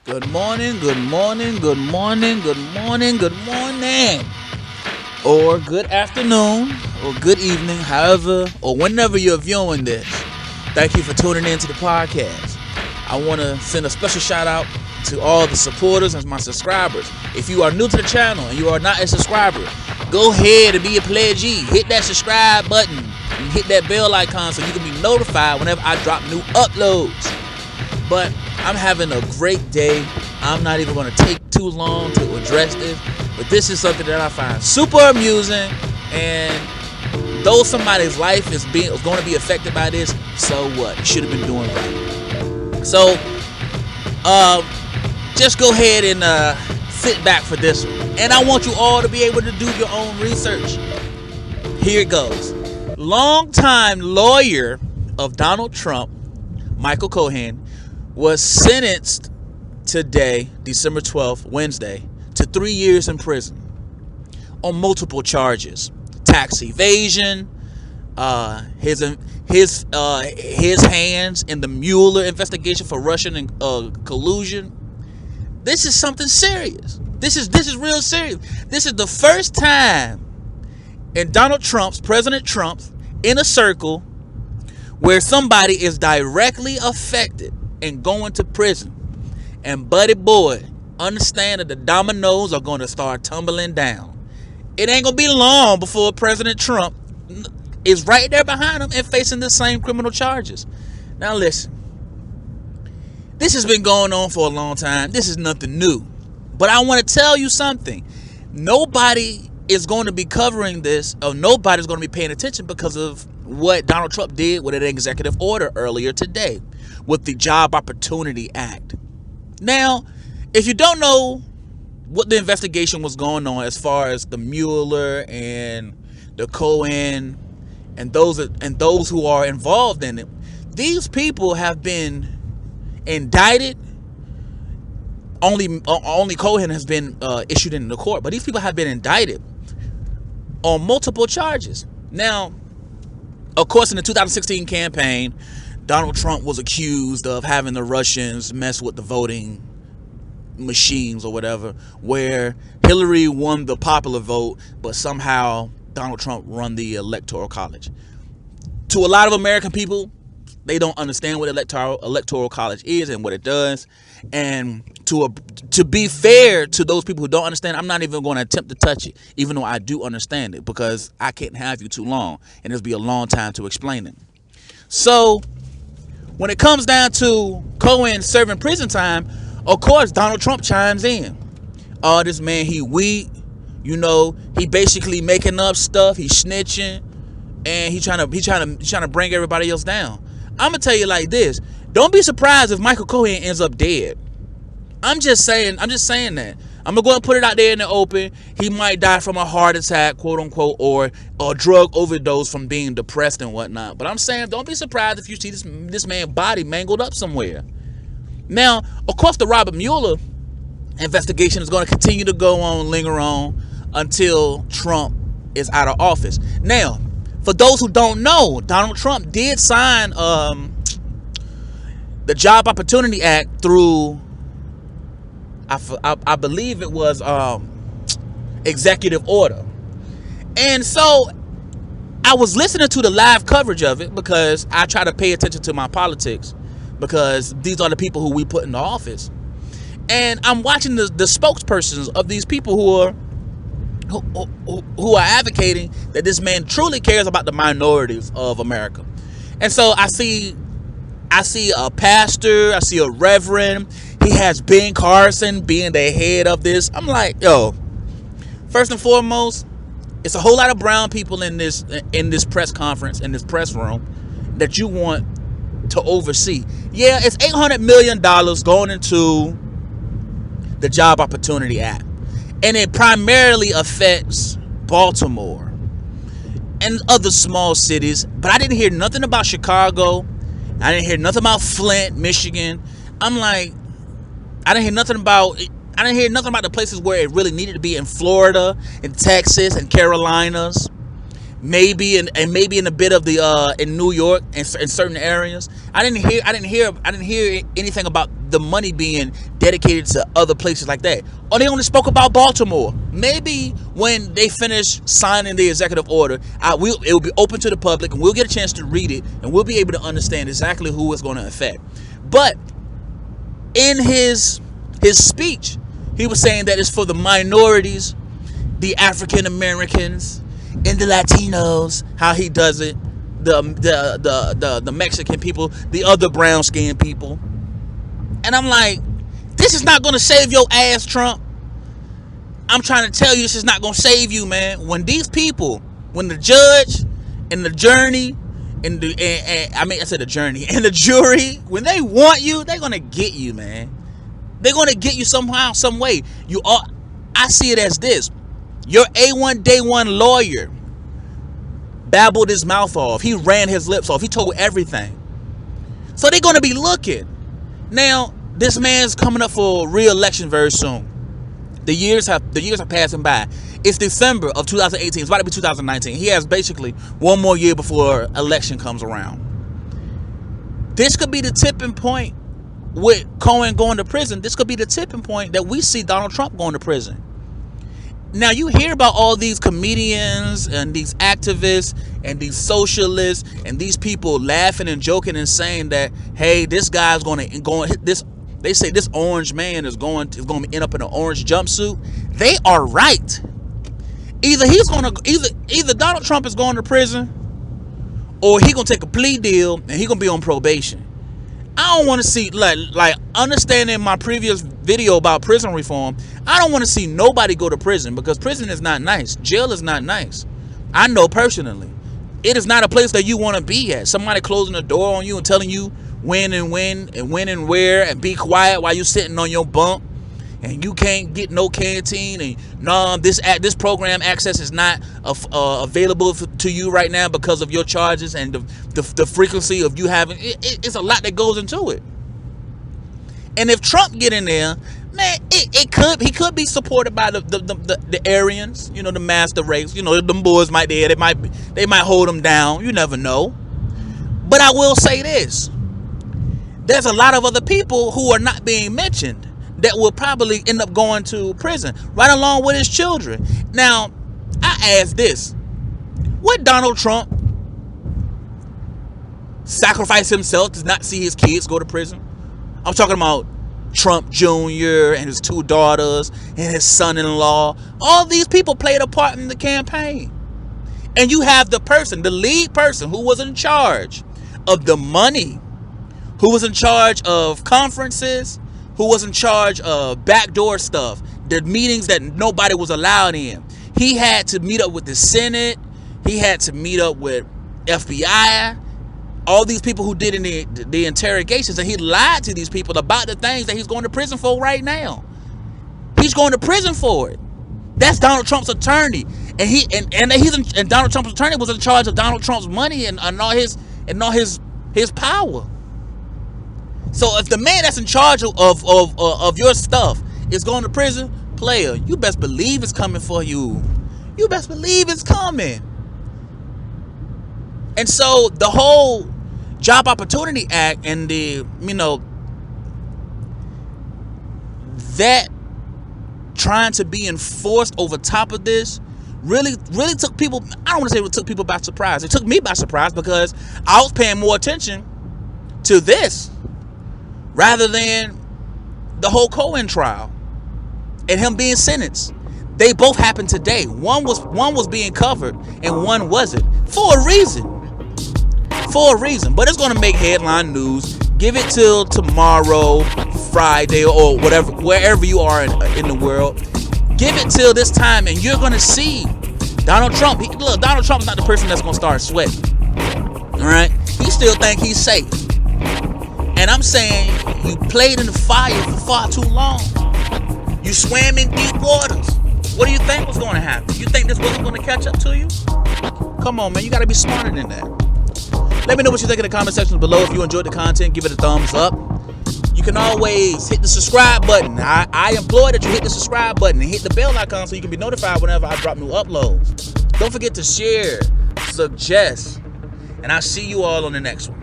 Good morning, good morning, good morning, good morning, good morning. Or good afternoon, or good evening, however, or whenever you're viewing this. Thank you for tuning in to the podcast. I want to send a special shout out to all the supporters and my subscribers. If you are new to the channel and you are not a subscriber, go ahead and be a pledgee. Hit that subscribe button and hit that bell icon so you can be notified whenever I drop new uploads. But I'm having a great day. I'm not even going to take too long to address this, but this is something that I find super amusing, and though somebody's life is going to be affected by this, so what? You should have been doing right. So, just go ahead and sit back for this one. And I want you all to be able to do your own research. Here it goes. Longtime lawyer of Donald Trump, Michael Cohen, was sentenced today, December 12th, Wednesday, to 3 years in prison on multiple charges: tax evasion, his hands in the Mueller investigation for Russian collusion. This is something serious. This is real serious. This is the first time in President Trump's inner circle where somebody is directly affected and going to prison. And buddy boy, understand that the dominoes are going to start tumbling down. It ain't going to be long before President Trump is right there behind him and facing the same criminal charges. Now listen, this has been going on for a long time. This is nothing new. But I want to tell you something. Nobody is going to be covering this, or nobody's going to be paying attention because of what Donald Trump did with an executive order earlier today with the Job Opportunity Act. Now, if you don't know what the investigation was going on as far as the Mueller and the Cohen and those who are involved in it, these people have been indicted. Only Cohen has been issued in the court, but these people have been indicted on multiple charges. Now, of course, in the 2016 campaign, Donald Trump was accused of having the Russians mess with the voting machines or whatever, where Hillary won the popular vote, but somehow Donald Trump won the electoral college. To a lot of American people, they don't understand what electoral college is and what it does. And to be fair to those people who don't understand, I'm not even going to attempt to touch it, even though I do understand it, because I can't have you too long, and it'll be a long time to explain it. So when it comes down to Cohen serving prison time, of course Donald Trump chimes in. Oh, this man, he weak, he basically making up stuff, he's snitching, and he's trying to bring everybody else down. I'm gonna tell you like this: don't be surprised if Michael Cohen ends up dead. I'm just saying that. I'm gonna go and put it out there in the open. He might die from a heart attack, quote unquote, or a drug overdose from being depressed and whatnot. But I'm saying, don't be surprised if you see this man's body mangled up somewhere. Now, of course, the Robert Mueller investigation is going to continue to go on, linger on, until Trump is out of office. Now, for those who don't know, Donald Trump did sign the Job Opportunity Act through, I believe it was executive order. And so I was listening to the live coverage of it because I try to pay attention to my politics, because these are the people who we put in the office. And I'm watching the spokespersons of these people who are advocating that this man truly cares about the minorities of America. And so I see a pastor, I see a reverend. He has Ben Carson being the head of this. I'm like, yo, first and foremost, it's a whole lot of brown people in this press conference, in this press room, that you want to oversee. Yeah, it's $800 million going into the Job Opportunity Act, and it primarily affects Baltimore and other small cities. But I didn't hear nothing about Chicago. I didn't hear nothing about Flint, Michigan. I'm like, I didn't hear nothing about the places where it really needed to be, in Florida, in Texas, and Carolinas. maybe and maybe in a bit of the in New York and in certain areas. I didn't hear anything about the money being dedicated to other places like that. Or they only spoke about Baltimore. Maybe when they finish signing the executive order, it will be open to the public, and we'll get a chance to read it, and we'll be able to understand exactly who it's going to affect. But in his speech, he was saying that it's for the minorities, the African Americans, and the Latinos. How he does it, the Mexican people, the other brown skinned people. And I'm like, this is not going to save your ass, Trump. I'm trying to tell you, this is not going to save you, man. When these people, when the judge and the jury, and the jury, when they want you, they're going to get you, man. They're going to get you somehow, some way. I see it as this. Your A1 day one lawyer babbled his mouth off. He ran his lips off. He told everything. So they're going to be looking. Now, this man's coming up for re-election very soon. The years are passing by. It's December of 2018. It's about to be 2019. He has basically one more year before election comes around. This could be the tipping point with Cohen going to prison. This could be the tipping point that we see Donald Trump going to prison. Now, you hear about all these comedians and these activists and these socialists and these people laughing and joking and saying that, hey, this guy's going to go this. They say this orange man is going to end up in an orange jumpsuit. They are right. Either Donald Trump is going to prison, or he gonna take a plea deal and he gonna be on probation. I don't want to see like understanding my previous video about prison reform. I don't want to see nobody go to prison, because prison is not nice. Jail is not nice. I know personally, it is not a place that you want to be at. Somebody closing the door on you and telling you when and where, and be quiet while you're sitting on your bunk, and you can't get no canteen, and no, this program access is not available to you right now because of your charges and the frequency of you having it's a lot that goes into it. And if Trump get in there, man, he could be supported by the Aryans, the master race, them boys they might hold him down. You never know. But I will say this: there's a lot of other people who are not being mentioned that will probably end up going to prison, right along with his children. Now, I ask this: would Donald Trump sacrifice himself to not see his kids go to prison? I'm talking about Trump Jr. and his two daughters and his son-in-law. All these people played a part in the campaign. And you have the lead person who was in charge of the money, who was in charge of conferences, who was in charge of backdoor stuff, the meetings that nobody was allowed in. He had to meet up with the Senate. He had to meet up with FBI. All these people who did in the interrogations, and he lied to these people about the things that he's going to prison for right now. He's going to prison for it. That's Donald Trump's attorney, and Donald Trump's attorney was in charge of Donald Trump's money and all his power. So if the man that's in charge of your stuff is going to prison, player, you best believe it's coming for you. You best believe it's coming. And so the whole Job Opportunity Act and that trying to be enforced over top of this really took people, I don't want to say it took people by surprise. It took me by surprise, because I was paying more attention to this rather than the whole Cohen trial and him being sentenced. They both happened today. One was being covered and one wasn't, for a reason. But it's going to make headline news. Give it till tomorrow, Friday, or whatever, wherever you are in the world. Give it till this time, and you're going to see Donald Trump. Donald Trump's not the person that's going to start sweating. All right? He still think he's safe. And I'm saying, you played in the fire for far too long. You swam in deep waters. What do you think was going to happen? You think this wasn't going to catch up to you? Come on, man. You got to be smarter than that. Let me know what you think in the comment section below. If you enjoyed the content, give it a thumbs up. You can always hit the subscribe button. I implore that you hit the subscribe button and hit the bell icon so you can be notified whenever I drop new uploads. Don't forget to share suggest. And I'll see you all on the next one.